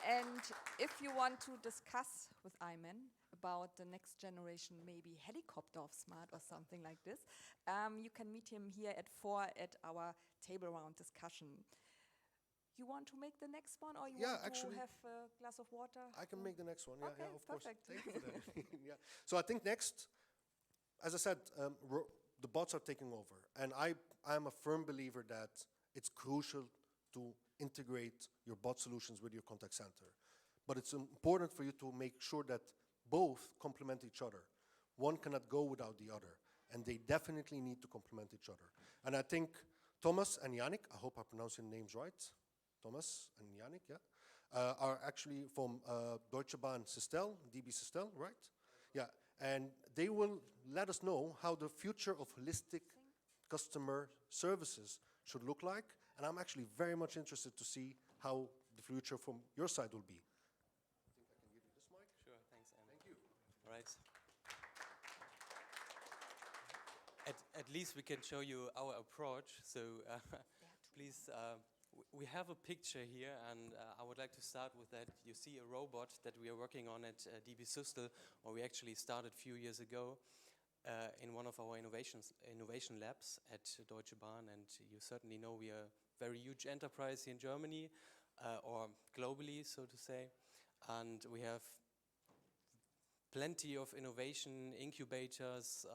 And if you want to discuss with Ayman about the next generation, maybe helicopter of smart or something like this, you can meet him here at 4 at our table round discussion. You want to make the next one, or you want to have a glass of water? I can make the next one, okay, of perfect. course. Thank you for that. Yeah. So I think next, as I said, the bots are taking over. And I'm a firm believer that it's crucial to integrate your bot solutions with your contact center. But it's important for you to make sure that both complement each other. One cannot go without the other. And they definitely need to complement each other. And I think Thomas and Jannik, I hope I pronounce your names right, Thomas and Jannik, yeah, are actually from Deutsche Bahn Systel, DB Systel, right? Yeah, and they will let us know how the future of holistic customer services should look like, and I'm actually very much interested to see how the future from your side will be. I think I can give you this mic. Sure, thanks, Anne. Thank you. All right. At least we can show you our approach, so please, we have a picture here, and I would like to start with that. You see a robot that we are working on at DB Systel, or we actually started a few years ago in one of our innovation labs at Deutsche Bahn, and you certainly know we are a very huge enterprise here in Germany, or globally, so to say, and we have plenty of innovation incubators,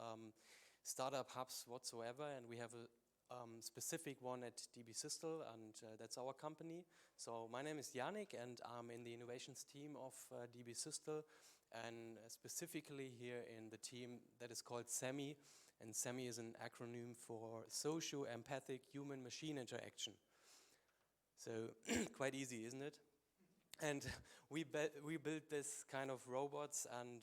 startup hubs whatsoever, and we have a specific one at DB Systel, and that's our company. So my name is Jannik, and I'm in the innovations team of DB Systel, and specifically here in the team that is called SEMMI, and SEMMI is an acronym for Socio-Empathic Human-Machine Interaction. So quite easy, isn't it? And we build this kind of robots and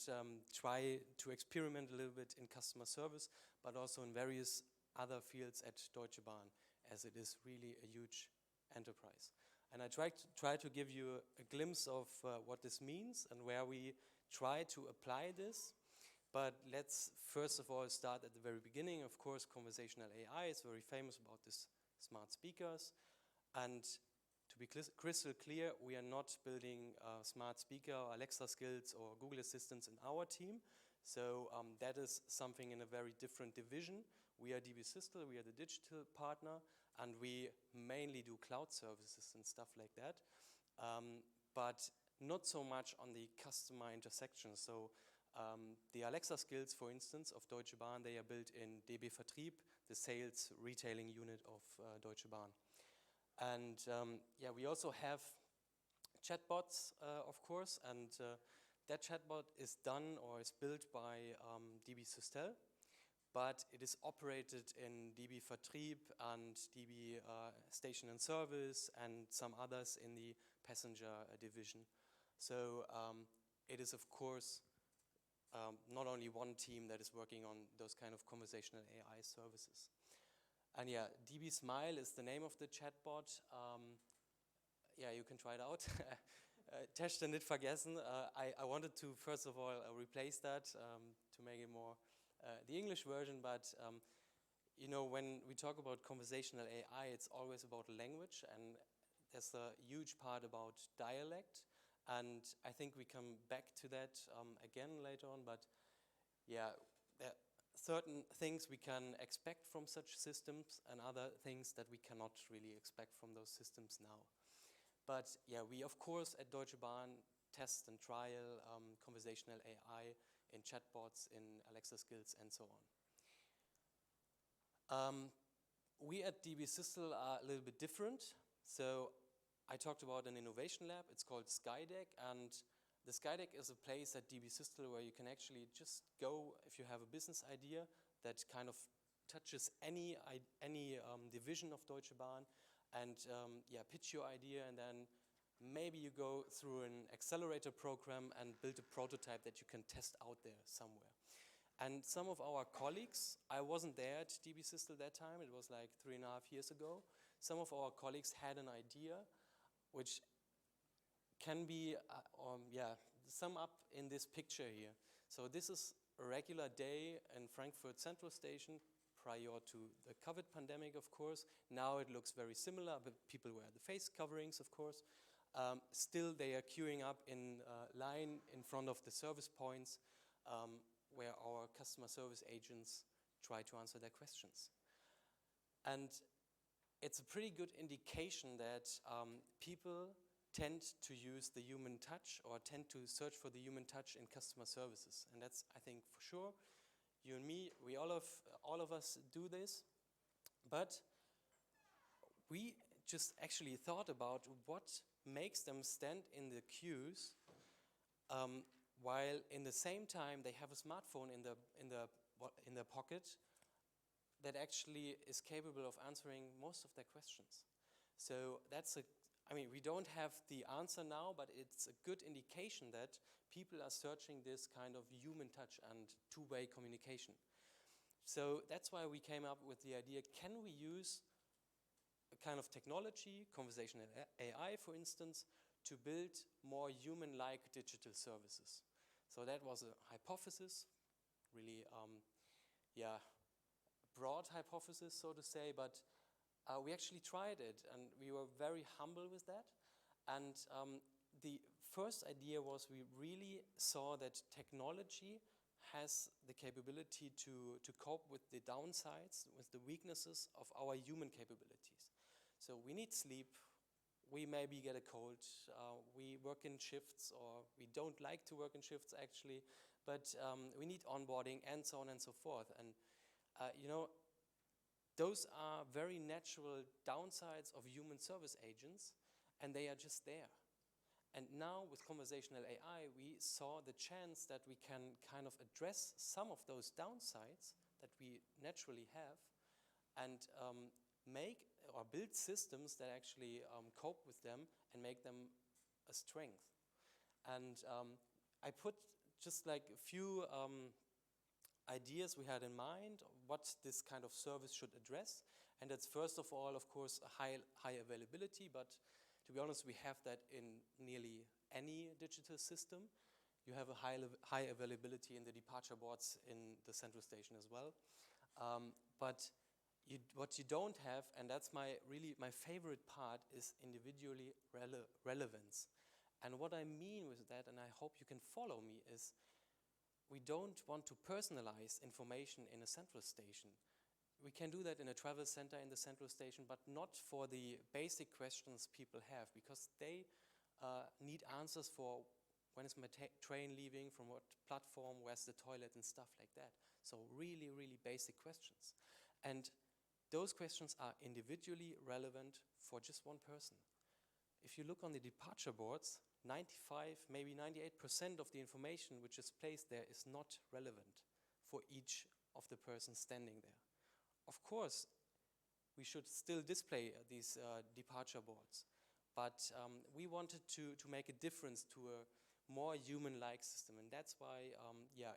try to experiment a little bit in customer service, but also in various other fields at Deutsche Bahn, as it is really a huge enterprise. And I try to give you a glimpse of what this means and where we try to apply this. But let's first of all start at the very beginning. Of course, conversational AI is very famous about this smart speakers. And to be crystal clear, we are not building a smart speaker or Alexa skills or Google Assistants in our team. So that is something in a very different division. We are DB Systel, we are the digital partner, and we mainly do cloud services and stuff like that. But not so much on the customer intersection. So the Alexa skills, for instance, of Deutsche Bahn, they are built in DB Vertrieb, the sales retailing unit of Deutsche Bahn. And yeah, we also have chatbots, of course, and that chatbot is done or is built by DB Systel, but it is operated in DB Vertrieb and DB Station and Service and some others in the passenger division. So it is, of course, not only one team that is working on those kind of conversational AI services. And yeah, DB Smile is the name of the chatbot. Yeah, you can try it out. Testen nicht vergessen. I wanted to, first of all, replace that to make it more the English version, but you know, when we talk about conversational AI, it's always about language, and there's a huge part about dialect, and I think we come back to that again later on, but yeah, there are certain things we can expect from such systems and other things that we cannot really expect from those systems now. But yeah, we of course at Deutsche Bahn test and trial conversational AI in chatbots, in Alexa skills, and so on. We at DB Systel are a little bit different. So I talked about an innovation lab. It's called Skydeck, and the Skydeck is a place at DB Systel where you can actually just go if you have a business idea that kind of touches any division of Deutsche Bahn, and yeah, pitch your idea, and then maybe you go through an accelerator program and build a prototype that you can test out there somewhere. And some of our colleagues, I wasn't there at DB Systel that time, it was like 3.5 years ago. Some of our colleagues had an idea which can be, yeah, sum up in this picture here. So this is a regular day in Frankfurt Central Station prior to the COVID pandemic, of course. Now it looks very similar, but people wear the face coverings, of course. Still, they are queuing up in line in front of the service points where our customer service agents try to answer their questions. And it's a pretty good indication that people tend to use the human touch or tend to search for the human touch in customer services. And that's, I think, for sure, you and me, all of us do this. But we just actually thought about what makes them stand in the queues while in the same time they have a smartphone in their pocket that actually is capable of answering most of their questions. So we don't have the answer now, but it's a good indication that people are searching this kind of human touch and two-way communication. So that's why we came up with the idea, can we use a kind of technology, conversational AI for instance, to build more human-like digital services? So that was a hypothesis, really broad hypothesis, so to say, but we actually tried it and we were very humble with that. And the first idea was we really saw that technology has the capability to cope with the downsides, with the weaknesses of our human capabilities. So we need sleep, we maybe get a cold, we work in shifts, or we don't like to work in shifts actually, but we need onboarding and so on and so forth. And those are very natural downsides of human service agents, and they are just there. And now with conversational AI, we saw the chance that we can kind of address some of those downsides that we naturally have and make or build systems that actually cope with them and make them a strength. And I put just like a few ideas we had in mind of what this kind of service should address. And that's first of all, of course, a high availability, but to be honest, we have that in nearly any digital system. You have a high availability in the departure boards in the central station as well. But what you don't have, and that's my favorite part, is individually relevance. And what I mean with that, and I hope you can follow me, is we don't want to personalize information in a central station. We can do that in a travel center in the central station, but not for the basic questions people have, because they need answers for when is my train leaving, from what platform, where's the toilet, and stuff like that. So really, really basic questions. And those questions are individually relevant for just one person. If you look on the departure boards, 95, maybe 98% of the information which is placed there is not relevant for each of the persons standing there. Of course, we should still display these departure boards, but we wanted to make a difference to a more human-like system, and that's why,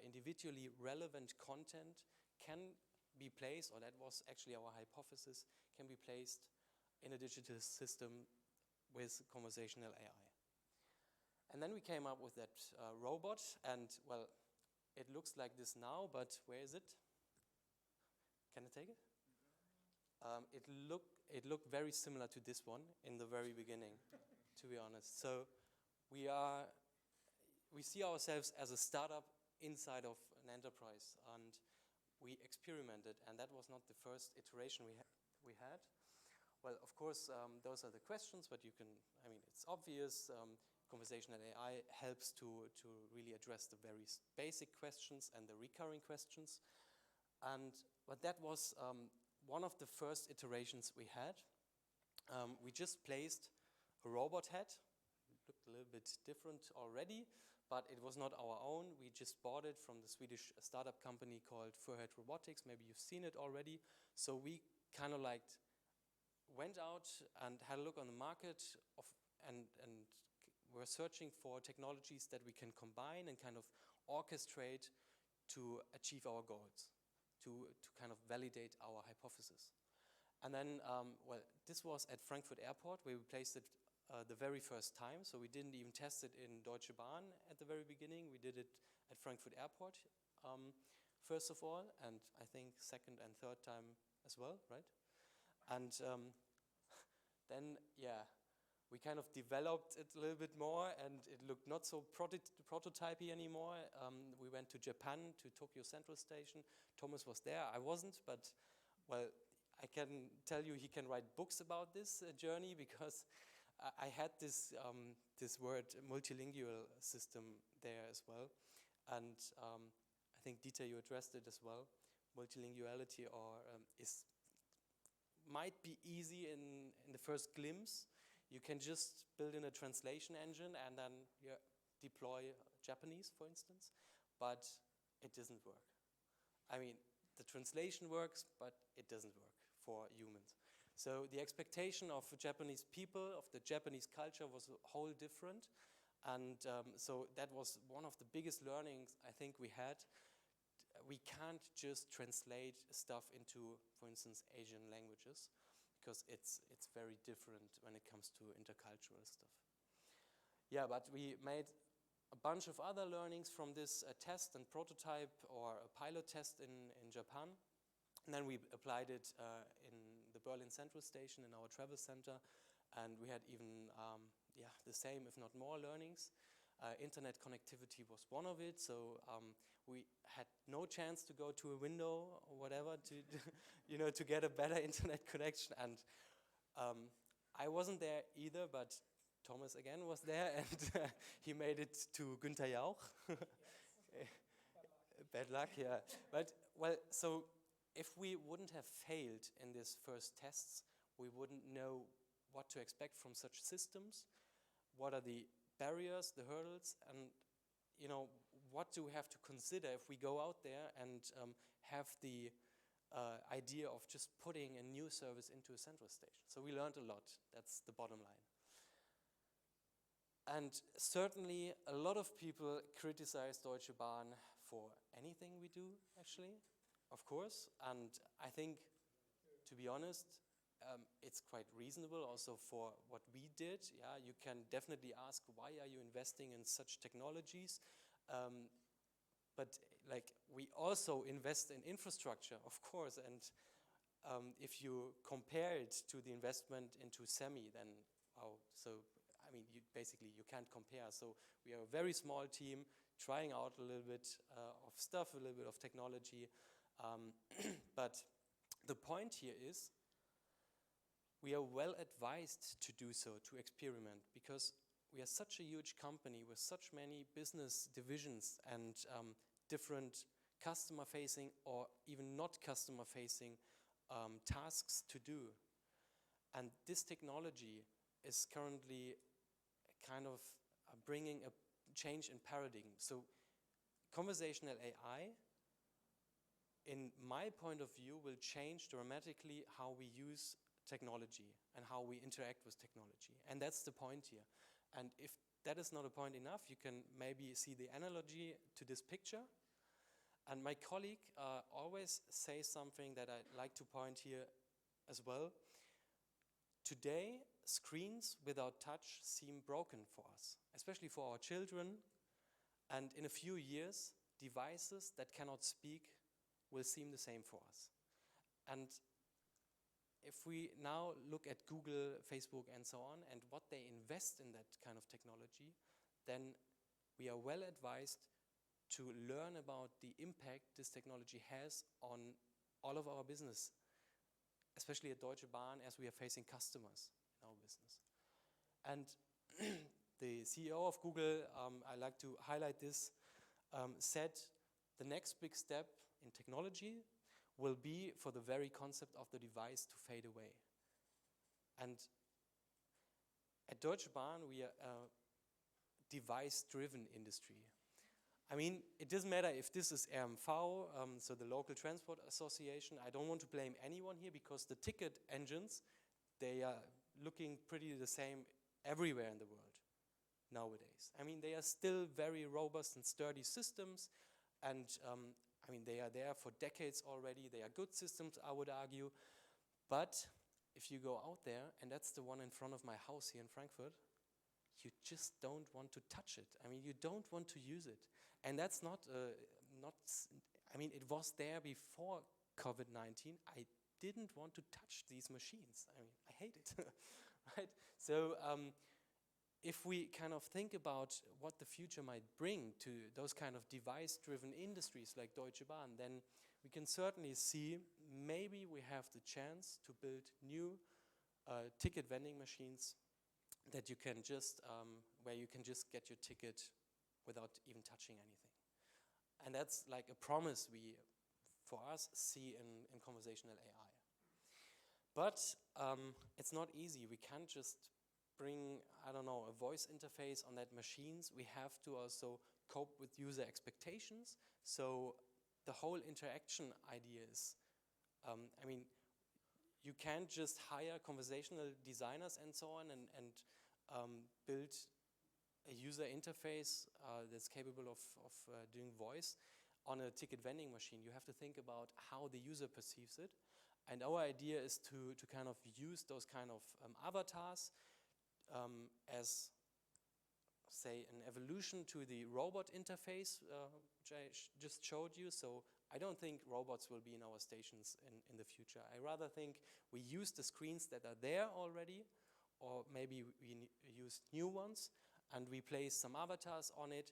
individually relevant content can be placed, or that was actually our hypothesis, can be placed in a digital system with conversational AI. And then we came up with that robot, and well, it looks like this now, but where is it? Can I take it? It looked very similar to this one in the very beginning, to be honest. So we see ourselves as a startup inside of an enterprise, and we experimented, and that was not the first iteration we had. Well, of course, those are the questions, but it's obvious. Conversational AI helps to really address the very basic questions and the recurring questions. But that was one of the first iterations we had. We just placed a robot head. It looked a little bit different already, but it was not our own. We just bought it from the Swedish startup company called Furhead Robotics. Maybe you've seen it already. So we kind of went out and had a look on the market and we're searching for technologies that we can combine and kind of orchestrate to achieve our goals, to kind of validate our hypothesis. And then, this was at Frankfurt Airport where we placed it the very first time. So we didn't even test it in Deutsche Bahn at the very beginning. We did it at Frankfurt Airport, first of all, and I think second and third time as well, right? And then, we kind of developed it a little bit more, and it looked not so prototypey anymore. We went to Japan, to Tokyo Central Station. Thomas was there, I wasn't, but well, I can tell you he can write books about this journey, because I had this word multilingual system there as well. And I think, Dieter, you addressed it as well. Multilinguality might be easy in the first glimpse. You can just build in a translation engine and then deploy Japanese, for instance, but it doesn't work. I mean, the translation works, but it doesn't work for humans. So the expectation of Japanese people, of the Japanese culture, was a whole different. And so that was one of the biggest learnings I think we had. We can't just translate stuff into, for instance, Asian languages, because it's very different when it comes to intercultural stuff. Yeah, but we made a bunch of other learnings from this test and prototype, or a pilot test in Japan. And then we applied it in the Berlin Central Station, in our travel center. And we had even the same, if not more, learnings. Internet connectivity was one of it, so we had no chance to go to a window or whatever to to get a better internet connection. And I wasn't there either, but Thomas again was there, and he made it to Günther Jauch. Bad luck, yeah. But well, so if we wouldn't have failed in these first tests, we wouldn't know what to expect from such systems. What are the barriers, the hurdles, and what do we have to consider if we go out there and have the idea of just putting a new service into a central station. So we learned a lot, that's the bottom line. And certainly a lot of people criticize Deutsche Bahn for anything we do, actually, of course, and I think, to be honest, it's quite reasonable also for what we did. Yeah, you can definitely ask, why are you investing in such technologies? But like, we also invest in infrastructure, of course, and if you compare it to the investment into SEMMI, then I mean, you can't compare. So we are a very small team trying out a little bit of stuff, a little bit of technology, but the point here is, we are well advised to do so, to experiment, because we are such a huge company with such many business divisions and different customer-facing or even not customer-facing tasks to do. And this technology is currently kind of bringing a change in paradigm. So conversational AI, in my point of view, will change dramatically how we use technology and how we interact with technology. And that's the point here. And if that is not a point enough, you can maybe see the analogy to this picture. And my colleague always says something that I'd like to point here as well. Today, screens without touch seem broken for us, especially for our children. And in a few years, devices that cannot speak will seem the same for us. And if we now look at Google, Facebook, and so on, and what they invest in that kind of technology, then we are well advised to learn about the impact this technology has on all of our business, especially at Deutsche Bahn, as we are facing customers in our business. And the CEO of Google, I like to highlight this, said the next big step in technology will be for the very concept of the device to fade away. And at Deutsche Bahn, we are a device-driven industry. I mean, it doesn't matter if this is RMV, so the local transport association. I don't want to blame anyone here, because the ticket engines, they are looking pretty the same everywhere in the world nowadays. I mean, they are still very robust and sturdy systems, and I mean, they are there for decades already. They are good systems, I would argue. But if you go out there, and that's the one in front of my house here in Frankfurt, you just don't want to touch it. I mean, you don't want to use it. And that's not, I mean, it was there before COVID-19. I didn't want to touch these machines. I mean, I hate it. right? So if we kind of think about what the future might bring to those kind of device-driven industries like Deutsche Bahn, then we can certainly see maybe we have the chance to build new ticket vending machines that you can just, where you can just get your ticket without even touching anything. And that's like a promise we, for us, see in conversational AI. But it's not easy. We can't just bring, I don't know, a voice interface on that machines. We have to also cope with user expectations. So the whole interaction idea is, I mean, you can't just hire conversational designers and so on and build a user interface that's capable of doing voice on a ticket vending machine. You have to think about how the user perceives it. And our idea is to kind of use those kind of avatars as, say, an evolution to the robot interface, which I just showed you. So I don't think robots will be in our stations in the future. I rather think we use the screens that are there already, or maybe we use new ones, and we place some avatars on it,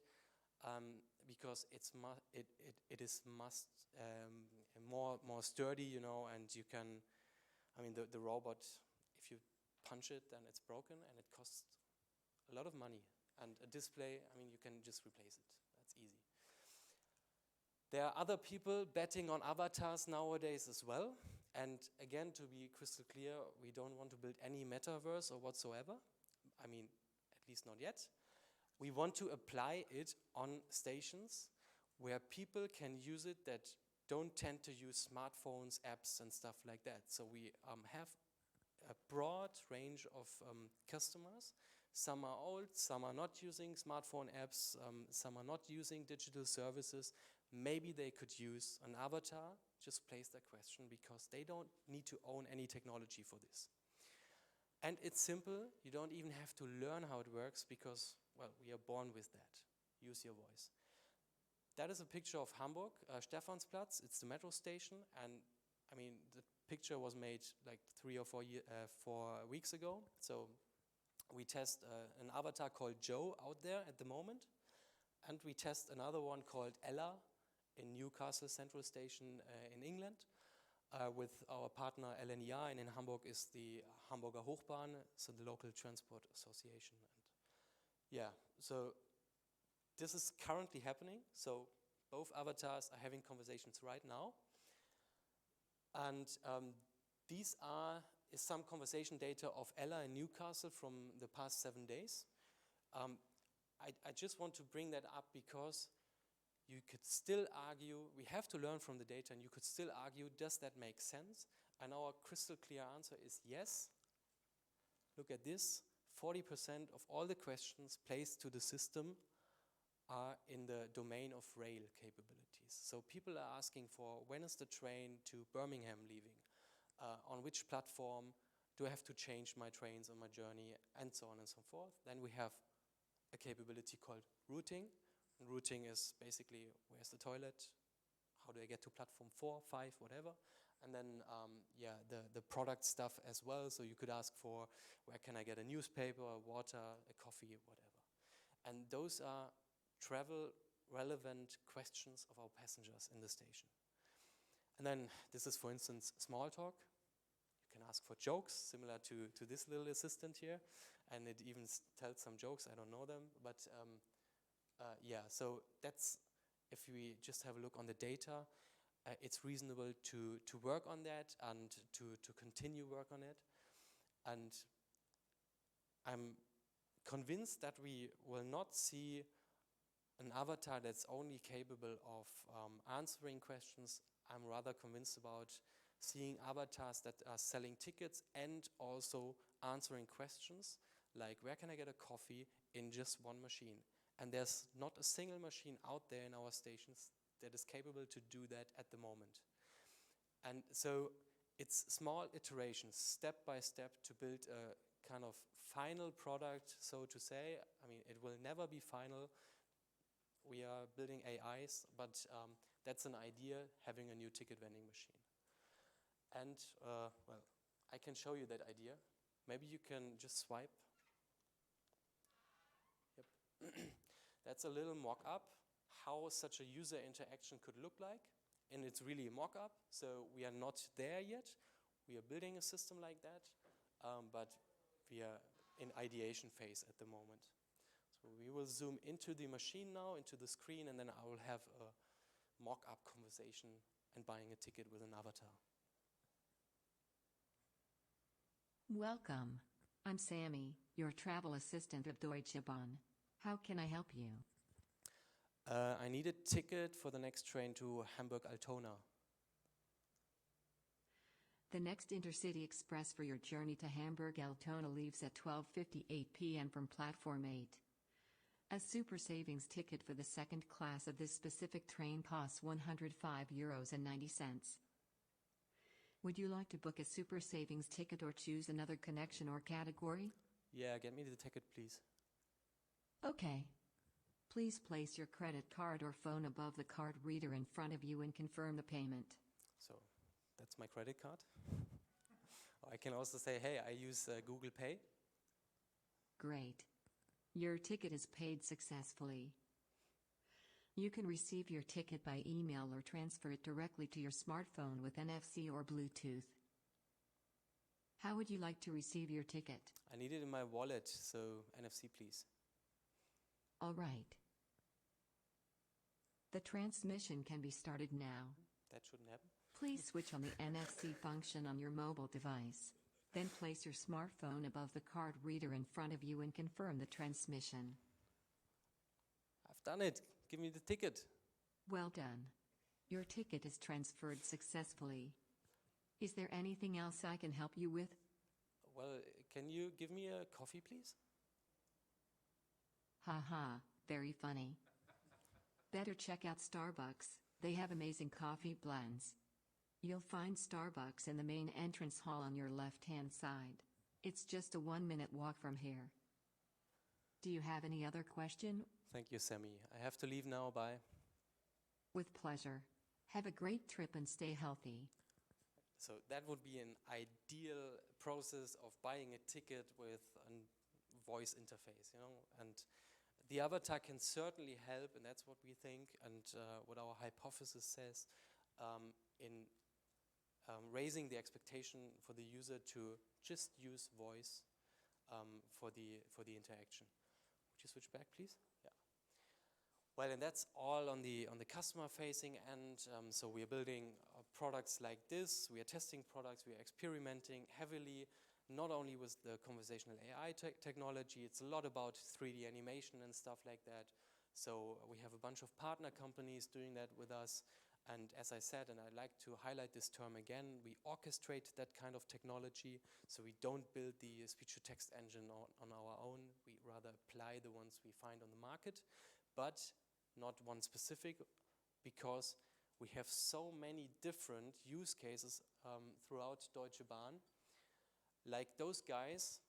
because it is more sturdy, you know, and you can, I mean, the robot, if you punch it, then it's broken, and it costs a lot of money. And a display, I mean, you can just replace it. That's easy. There are other people betting on avatars nowadays as well. And again, to be crystal clear, we don't want to build any metaverse or whatsoever. I mean, at least not yet. We want to apply it on stations where people can use it that don't tend to use smartphones, apps, and stuff like that. So we have a broad range of customers. Some are old, some are not using smartphone apps, some are not using digital services. Maybe they could use an avatar, just place their question, because they don't need to own any technology for this. And it's simple. You don't even have to learn how it works because, well, we are born with that. Use your voice. That is a picture of Hamburg, Stephansplatz. It's the metro station. And I mean, the picture was made like 3 or 4 weeks ago. So we test an avatar called Joe out there at the moment. And we test another one called Ella in Newcastle Central Station in England with our partner LNER, and in Hamburg is the Hamburger Hochbahn, so the local transport association. And yeah, so this is currently happening. So both avatars are having conversations right now. And these is some conversation data of Ella in Newcastle from the past 7 days. I just want to bring that up because you could still argue, we have to learn from the data, and you could still argue, does that make sense? And our crystal clear answer is yes. Look at this, 40% of all the questions placed to the system are in the domain of rail capabilities. So people are asking for, when is the train to Birmingham leaving? On which platform do I have to change my trains on my journey, and so on and so forth. Then we have a capability called routing. And routing is basically, where's the toilet? How do I get to platform 4, 5, whatever? And then, yeah, the product stuff as well. So you could ask for, where can I get a newspaper, water, a coffee, whatever. And those are travel relevant questions of our passengers in the station. And then this is, for instance, small talk. You can ask for jokes, similar to this little assistant here. And it even tells some jokes, I don't know them. But yeah, so that's, if we just have a look on the data, it's reasonable to work on that and to continue work on it. And I'm convinced that we will not see an avatar that's only capable of answering questions. I'm rather convinced about seeing avatars that are selling tickets and also answering questions, like where can I get a coffee, in just one machine. And there's not a single machine out there in our stations that is capable to do that at the moment. And so it's small iterations, step by step, to build a kind of final product, so to say. I mean, it will never be final. We are building AIs, but that's an idea, having a new ticket vending machine. And, well, I can show you that idea. maybe you can just swipe. Yep. That's a little mock-up how such a user interaction could look like. And it's really a mock-up, so we are not there yet. We are building a system like that, but we are in ideation phase at the moment. So we will zoom into the machine now, into the screen, and then I will have a mock-up conversation and buying a ticket with an avatar. Welcome. I'm Sammy, your travel assistant of Deutsche Bahn. How can I help you? I need a ticket for the next train to Hamburg-Altona. The next intercity express for your journey to Hamburg-Altona leaves at 12:58 p.m. from Platform 8. A super savings ticket for the second class of this specific train costs €105.90. Would you like to book a super savings ticket or choose another connection or category? Yeah, get me the ticket, please. Okay. Please place your credit card or phone above the card reader in front of you and confirm the payment. So that's my credit card. I can also say, hey, I use Google Pay. Great. Your ticket is paid successfully. You can receive your ticket by email or transfer it directly to your smartphone with NFC or Bluetooth. How would you like to receive your ticket? I need it in my wallet, so NFC, please. All right. The transmission can be started now. That shouldn't happen. Please switch on the NFC function on your mobile device. Then place your smartphone above the card reader in front of you and confirm the transmission. I've done it. Give me the ticket. Well done. Your ticket is transferred successfully. Is there anything else I can help you with? Well, can you give me a coffee, please? Haha, very funny. Better check out Starbucks. They have amazing coffee blends. You'll find Starbucks in the main entrance hall on your left-hand side. It's just a 1-minute walk from here. Do you have any other question? Thank you, Sammy. I have to leave now. Bye. With pleasure. Have a great trip and stay healthy. So that would be an ideal process of buying a ticket with a voice interface, you know. And the avatar can certainly help, and that's what we think, and what our hypothesis says, in raising the expectation for the user to just use voice for the interaction. Would you switch back, please? Yeah. Well, and that's all on the customer-facing end. So we are building products like this. We are testing products. We are experimenting heavily, not only with the conversational AI technology. It's a lot about 3D animation and stuff like that. So we have a bunch of partner companies doing that with us. And as I said, and I'd like to highlight this term again, we orchestrate that kind of technology. So we don't build the speech-to-text engine on our own. We rather apply the ones we find on the market, but not one specific, because we have so many different use cases throughout Deutsche Bahn. Like those guys,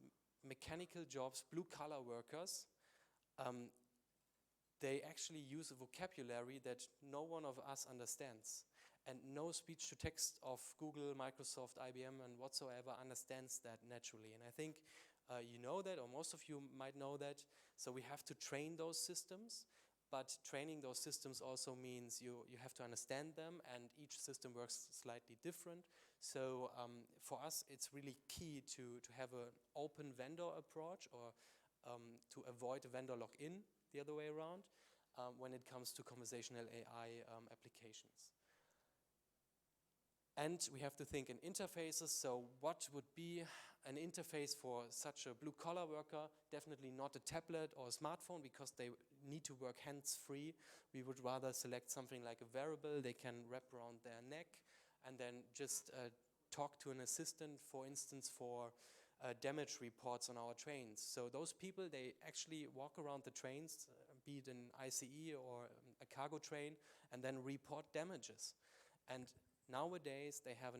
mechanical jobs, blue-collar workers, they actually use a vocabulary that no one of us understands. And no speech-to-text of Google, Microsoft, IBM, and whatsoever understands that naturally. And I think you know that, or most of you might know that. So we have to train those systems. But training those systems also means you have to understand them, and each system works slightly different. So for us, it's really key to have an open vendor approach, or to avoid a vendor lock-in the other way around when it comes to conversational AI applications. And we have to think in interfaces. So what would be an interface for such a blue-collar worker? Definitely not a tablet or a smartphone, because they need to work hands-free. We would rather select something like a wearable they can wrap around their neck, and then just talk to an assistant, for instance, for damage reports on our trains. So those people, they actually walk around the trains, be it an ICE or a cargo train, and then report damages. And nowadays, they have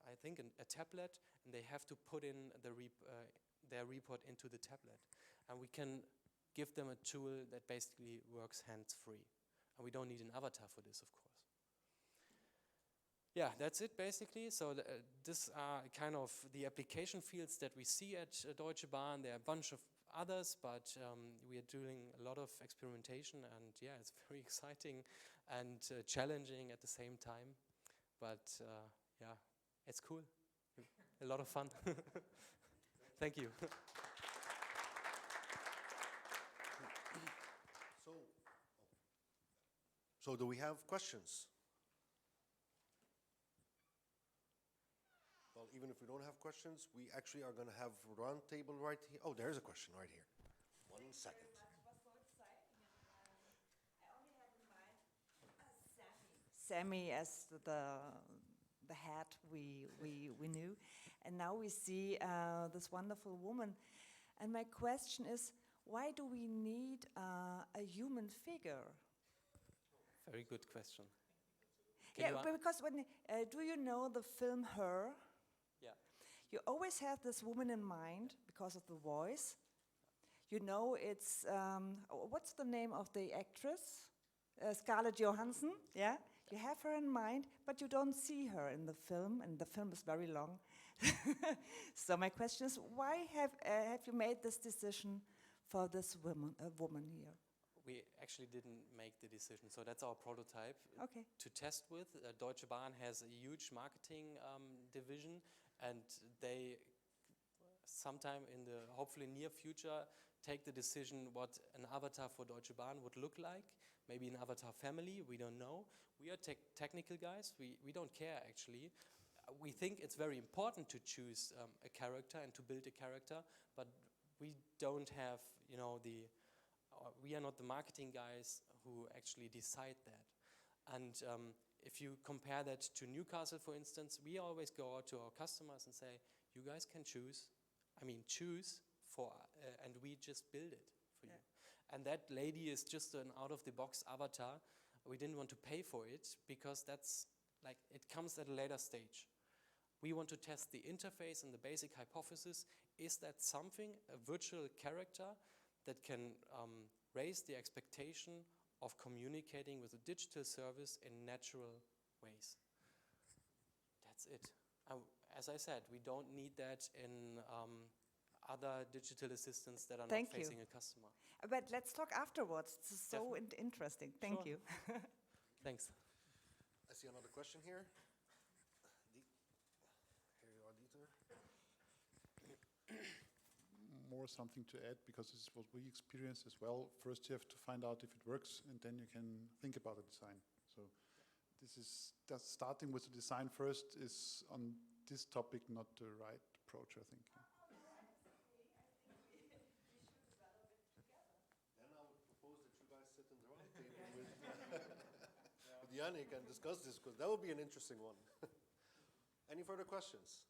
I think a tablet, and they have to put in their report into the tablet. And we can give them a tool that basically works hands-free. And we don't need an avatar for this, of course. Yeah, that's it basically. So these are kind of the application fields that we see at Deutsche Bahn. There are a bunch of others, but we are doing a lot of experimentation, and yeah, it's very exciting and challenging at the same time. But yeah, it's cool. A lot of fun. Thank you. So do we have questions? Well, even if we don't have questions, we actually are going to have a round table right here. Oh, there's a question right here. 1 second. SEMMI as the head we knew. And now we see this wonderful woman. And my question is, why do we need a human figure? Very good question. Can Yeah, because when, do you know the film Her? Yeah. You always have this woman in mind because of the voice. You know, it's, what's the name of the actress? Scarlett Johansson, yeah? You have her in mind, but you don't see her in the film, and the film is very long. So my question is, why have you made this decision for this woman here? We actually didn't make the decision, so that's our prototype Okay. to test with. Deutsche Bahn has a huge marketing division, and they sometime in the hopefully near future take the decision what an avatar for Deutsche Bahn would look like. Maybe an avatar family, we don't know. We are technical guys, we don't care actually. We think it's very important to choose a character and to build a character, but we don't have, you know, we are not the marketing guys who actually decide that. And if you compare that to Newcastle, for instance, we always go out to our customers and say, you guys can choose. I mean, choose for, and we just build it for you. And that lady is just an out-of-the-box avatar. We didn't want to pay for it because that's like, it comes at a later stage. We want to test the interface and the basic hypothesis. Is that something, a virtual character, that can raise the expectation of communicating with a digital service in natural ways? That's it. As I said, we don't need that in other digital assistants that are not facing a customer. But let's talk afterwards. It's so interesting. Thank you. Thanks. I see another question here. Here you are, Dieter. More something to add, because this is what we experience as well. First you have to find out if it works, and then you can think about the design. So this is starting with the design first is on this topic not the right approach, I think. Then I would propose that you guys sit in the round table with Jannik and discuss this, because that would be an interesting one. Any further questions?